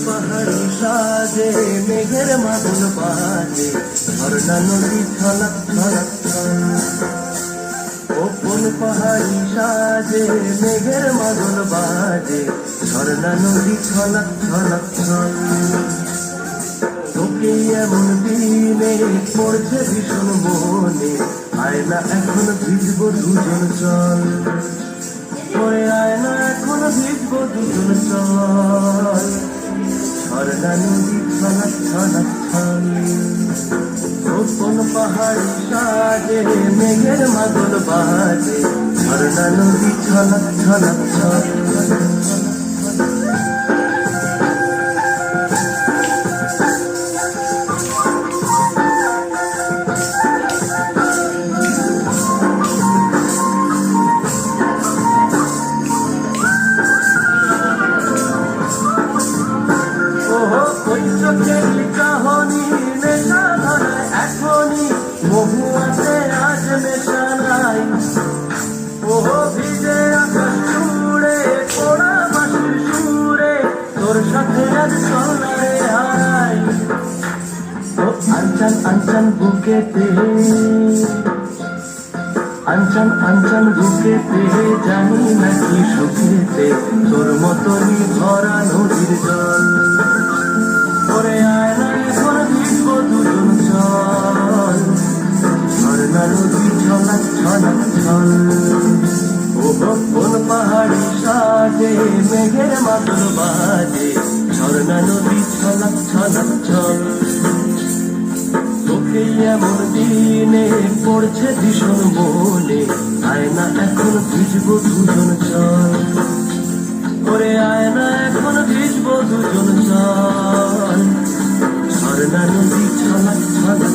পাহাড়ি সাজে মেঘের মাদল বাজে ঝর্ণা নদী ছলক ছলক ছল। কোন পাহাড়ি সাজে মেঘের মাদল বাজে ঝর্ণা নদী ছলক ছলক ছল। তোকে এমন দিনে পড়ছে ভীষণ মনে, আয়না এখন ভিজবো দুজন চল। ওই আয়না এখন ভিজবো দুজন চল। ঝর্ণা নদী ছলক ছলক ছল। কোন পাহাড়ি সাজে মেঘের মাদল বাজে ঝর্ণা নদী ছলক ছলক ছল। কাহনি নেশা ধরে এখনই মহুয়াতে আজ নেশা নাই। ওহো ভিজে আকাশ জুড়ে পোড়া বাঁশির সুরে তোর সাথে আজ চলারে হারাই। ও আঞ্চন আঞ্চন বুকেতে, আঞ্চন আঞ্চন বুকেতে জানি নাকি সুখেতে তোর মতনই ভরা নদীর জল। ওরে আয়না এখন ভিজবো দুজন চল। ঝর্ণা নদী ছলক ছলক ছল। ও কোন পাহাড়ি সাজে মেঘের মাদল বাজে ঝর্ণা নদী ছলক ছলক ছল। তোকে এমন দিনে পড়ছে ভীষণ মনে, আয়না এখন ভিজবো দুজন চল। ওরে আয়না এখন ভিজবো দুজন চল। ঝর্ণা নদী ছলক ছলক